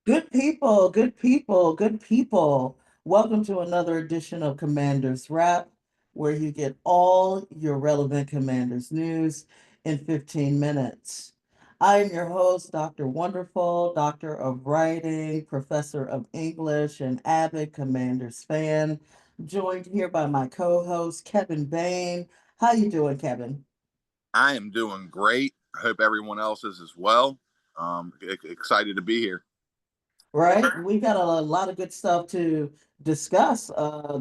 Good people, good people, good people. Welcome to another edition of Commanders Wrap, where you get all your relevant Commanders news in 15 minutes. I am your host, Dr. Wonderful, Doctor of Writing, Professor of English, and avid Commanders fan. Joined here by my co-host, Kevin Bain. How you doing, Kevin? I am doing great. I hope everyone else is as well. Excited to be here. Right? We got a lot of good stuff to discuss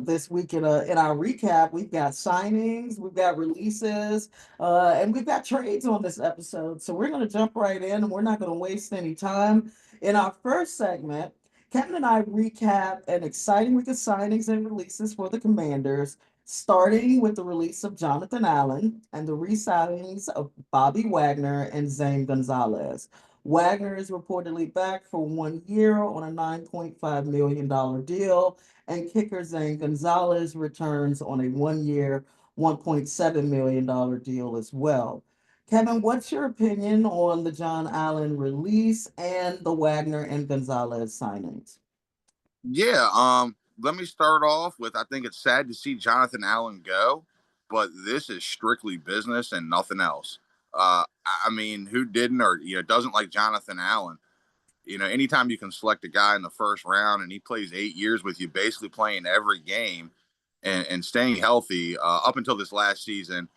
this week in our recap. We've got signings, we've got releases, and we've got trades on this episode. So we're going to jump right in and we're not going to waste any time. In our first segment, Kevin and I recap an exciting week of signings and releases for the Commanders, starting with the release of Jonathan Allen and the re-signings of Bobby Wagner and Zane Gonzalez. Wagner is reportedly back for 1 year on a $9.5 million deal, and kicker Zane Gonzalez returns on a 1 year, $1.7 million deal as well. Kevin, what's your opinion on the John Allen release and the Wagner and Gonzalez signings? Let me start off with I think it's sad to see Jonathan Allen go, but this is strictly business and nothing else. I mean, who didn't or doesn't like Jonathan Allen? Anytime you can select a guy in the first round and he plays 8 years with you, basically playing every game and staying healthy up until this last season.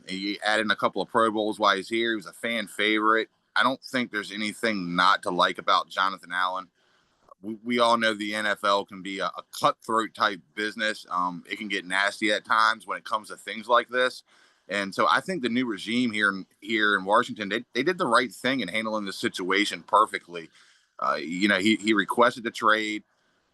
He added in a couple of Pro Bowls while he's here. He was a fan favorite. I don't think there's anything not to like about Jonathan Allen. We all know the NFL can be a cutthroat type business. It can get nasty at times when it comes to things like this. And so I think the new regime here in Washington, they did the right thing in handling the situation perfectly. He requested the trade.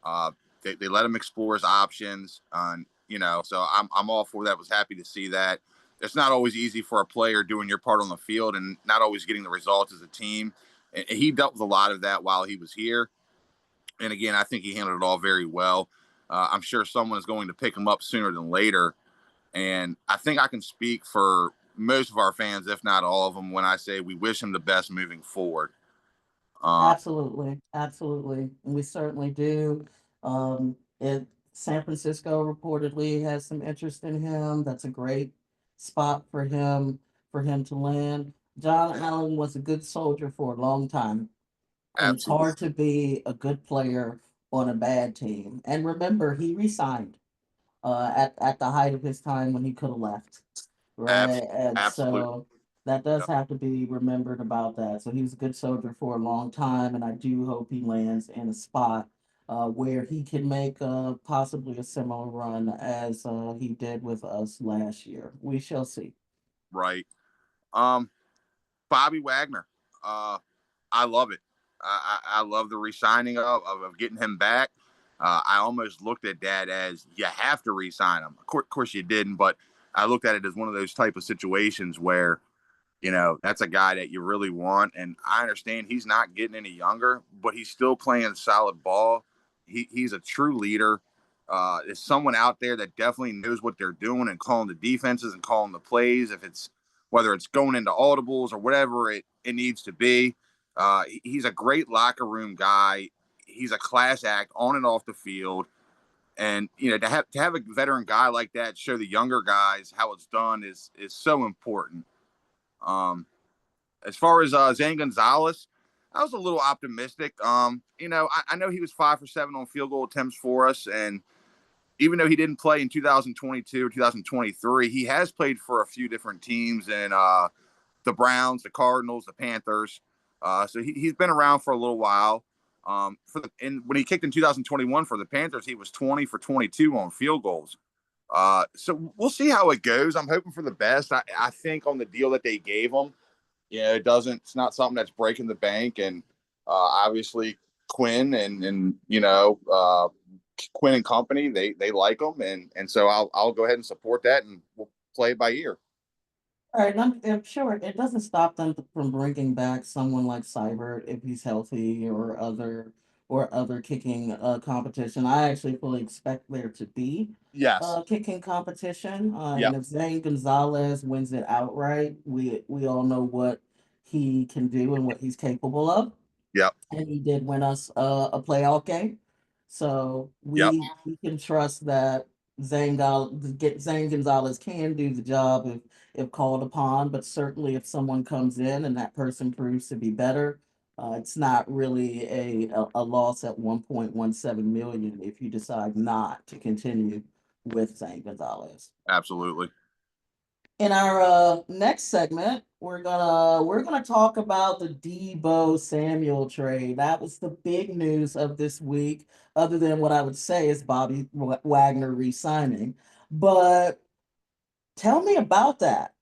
Uh, they let him explore his options. So I'm all for that. Was happy to see that. It's not always easy for a player doing your part on the field and not always getting the results as a team. And he dealt with a lot of that while he was here. And again, I think he handled it all very well. I'm sure someone is going to pick him up sooner than later. And I think I can speak for most of our fans, if not all of them, when I say we wish him the best moving forward. Uh, Absolutely, absolutely. We certainly do. It San Francisco reportedly has some interest in him. That's a great spot for him to land. John Allen was a good soldier for a long time, and it's absolutely, hard to be a good player on a bad team. And remember, he resigned at the height of his time when he could have left, right? And absolutely. so that does Yep. have to be remembered about that. So he was a good soldier for a long time, and I do hope he lands in a spot where he can make possibly a similar run as he did with us last year. We shall see. Right. Um, Bobby Wagner. Uh, I love it. I love the re-signing of getting him back. I almost looked at that as you have to re-sign him. Of course, you didn't, but I looked at it as one of those type of situations where that's a guy that you really want. And I understand he's not getting any younger, but he's still playing solid ball. He's a true leader. There's someone out there that definitely knows what they're doing and calling the defenses and calling the plays. If it's whether it's going into audibles or whatever it needs to be. He's a great locker room guy. He's a class act on and off the field. And to have a veteran guy like that show the younger guys how it's done is so important. Um, as far as Zane Gonzalez, I was a little optimistic. I know he was 5 for 7 on field goal attempts for us, and even though he didn't play in 2022 or 2023, he has played for a few different teams in the Browns, the Cardinals, the Panthers. So he's been around for a little while. And when he kicked in 2021 for the Panthers, he was 20 for 22 on field goals. So we'll see how it goes. I'm hoping for the best. I think on the deal that they gave him, it's not something that's breaking the bank. And obviously Quinn and Quinn and company, they like him. And so I'll go ahead and support that and we'll play it by ear. All right, and I'm sure it doesn't stop them from bringing back someone like Seibert if he's healthy or other kicking competition. I actually fully expect there to be Yes. kicking competition, and Yep. if Zane Gonzalez wins it outright, we all know what he can do and what he's capable of. Yep. and he did win us a playoff game. So Yep. we can trust that Zane Gonzalez can do the job if called upon. But certainly, if someone comes in and that person proves to be better, it's not really a loss at 1.17 million if you decide not to continue with Zane Gonzalez. Absolutely. In our next segment, we're gonna talk about the Debo Samuel trade. That was the big news of this week, other than what I would say is Bobby Wagner re-signing. But tell me about that.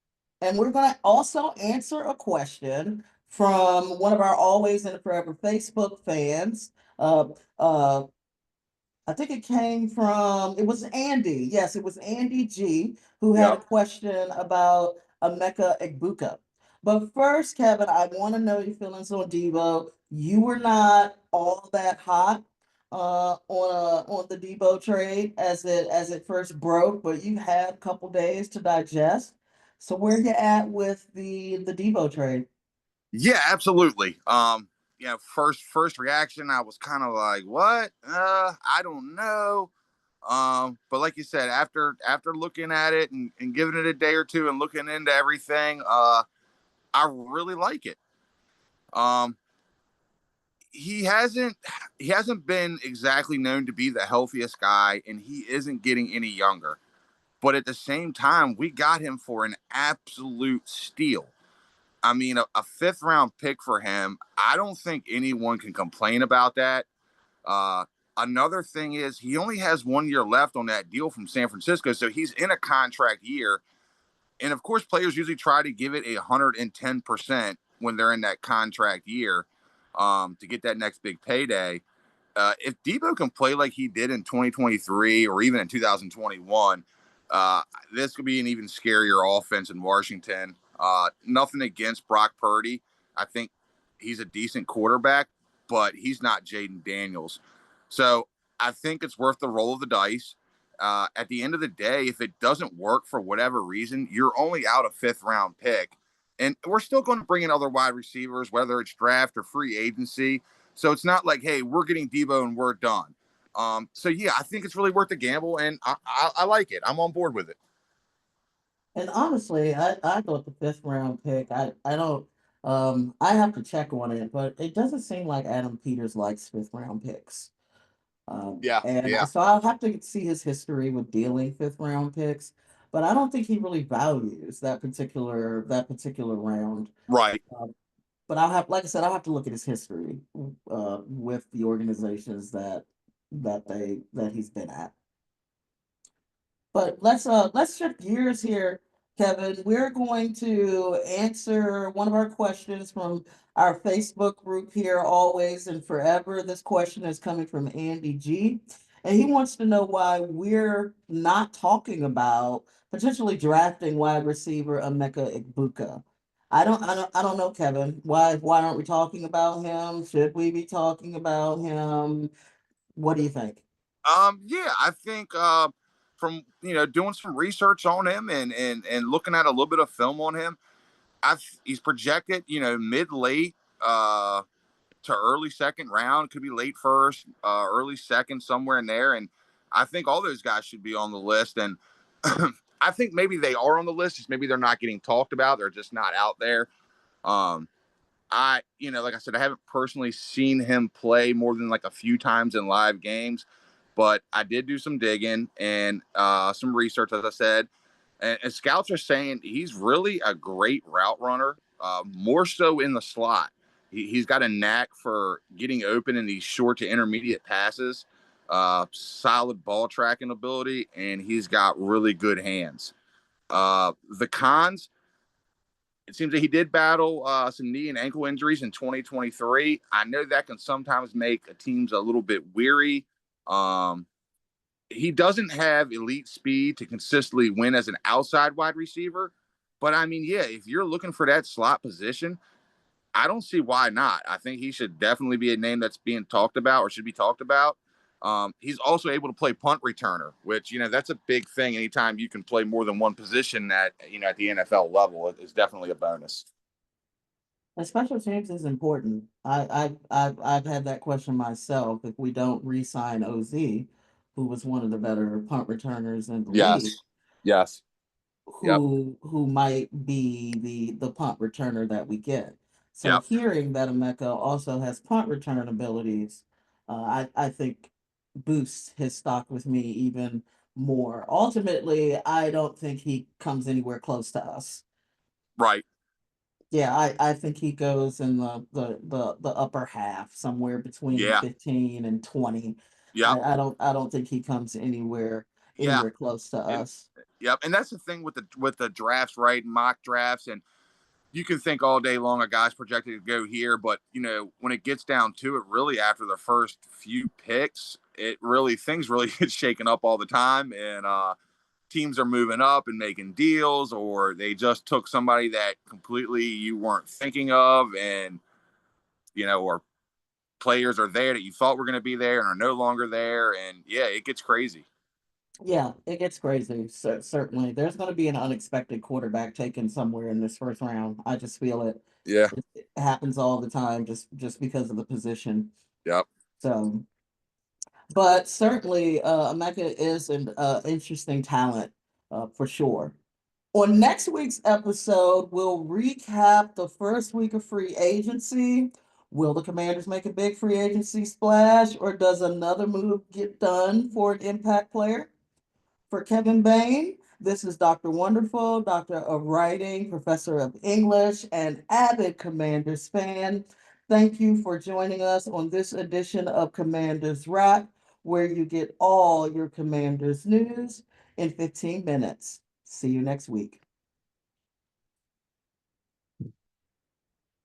And we're gonna also answer a question from one of our Always and Forever Facebook fans. Uh, uh, I think it was Andy. Yes, it was Andy G who had a Yep. question about Emeka Egbuka. But first, Kevin, I want to know your feelings on Debo. You were not all that hot on the Debo trade as it first broke, but you had a couple days to digest. So where you at with the Debo trade? Yeah, absolutely. First reaction, I was kind of like, "What? I don't know." But like you said, after looking at it and giving it a day or two and looking into everything, I really like it. Um, he hasn't he hasn't been exactly known to be the healthiest guy, and he isn't getting any younger. But at the same time, we got him for an absolute steal. I mean, a fifth round pick for him. I don't think anyone can complain about that. Uh, Another thing is he only has 1 year left on that deal from San Francisco, so he's in a contract year. And of course, players usually try to give it 110% when they're in that contract year to get that next big payday. If Debo can play like he did in 2023 or even in 2021, this could be an even scarier offense in Washington. Nothing against Brock Purdy. I think he's a decent quarterback, but he's not Jaden Daniels. So I think it's worth the roll of the dice. At the end of the day, if it doesn't work for whatever reason, you're only out a fifth round pick. And we're still going to bring in other wide receivers, whether it's draft or free agency. So it's not like, hey, we're getting Debo and we're done. So yeah, I think it's really worth the gamble, and I like it. I'm on board with it. And honestly, I thought the fifth round pick, I don't I have to check on it, but it doesn't seem like Adam Peters likes fifth round picks. Yeah, yeah, So I'll have to see his history with dealing fifth round picks, but I don't think he really values that particular round. right. Uh, but I'll have, like I said, I'll have to look at his history with the organizations that he's been at. But let's shift gears here, Kevin. We're going to answer one of our questions from our Facebook group here, Always and Forever. This question is coming from Andy G. And he wants to know why we're not talking about potentially drafting wide receiver Emeka Egbuka. I don't know, Kevin. Why aren't we talking about him? Should we be talking about him? What do you think? Yeah, I think from doing some research on him and looking at a little bit of film on him, he's projected mid late to early second round, could be late first, early second, somewhere in there. And I think all those guys should be on the list. And I think maybe they are on the list, just maybe they're not getting talked about. They're just not out there. Um, like I said, I haven't personally seen him play more than like a few times in live games, but I did do some digging and some research, as I said. And scouts are saying he's really a great route runner, more so in the slot. He's got a knack for getting open in these short to intermediate passes, solid ball tracking ability, and he's got really good hands. The cons, it seems that he did battle some knee and ankle injuries in 2023. I know that can sometimes make teams a little bit weary. Um, he doesn't have elite speed to consistently win as an outside wide receiver. But I mean, yeah, if you're looking for that slot position, I don't see why not. I think he should definitely be a name that's being talked about or should be talked about. He's also able to play punt returner, which that's a big thing. Anytime you can play more than one position at the NFL level, is definitely a bonus. And special teams is important. I've had that question myself. If we don't re-sign OZ, who was one of the better punt returners in the league, Yes. Yes. Yep. who might be the punt returner that we get. So Yep. hearing that Emeka also has punt return abilities, I think boosts his stock with me even more. Ultimately, I don't think he comes anywhere close to us. Right. Yeah, I think he goes in the upper half, somewhere between Yeah. 15 and 20. Yep. I don't think he comes Yeah. anywhere close to And us. yep. And that's the thing with the drafts, right? Mock drafts, and you can think all day long a guy's projected to go here, but when it gets down to it, really after the first few picks, it really things really get shaken up all the time, and teams are moving up and making deals, or they just took somebody that completely you weren't thinking of, and or players are there that you thought were going to be there and are no longer there, and yeah, it gets crazy. Yeah, it gets crazy. So certainly, there's going to be an unexpected quarterback taken somewhere in this first round. I just feel it. Yeah. It happens all the time, just because of the position. Yep. So, but certainly, Emeka is an interesting talent for sure. On next week's episode, we'll recap the first week of free agency. Will the Commanders make a big free agency splash, or does another move get done for an impact player? For Kevin Bain, this is Dr. Wonderful, Doctor of Writing, Professor of English, and avid Commanders fan. Thank you for joining us on this edition of Commanders Wrap, where you get all your Commanders news in 15 minutes. See you next week.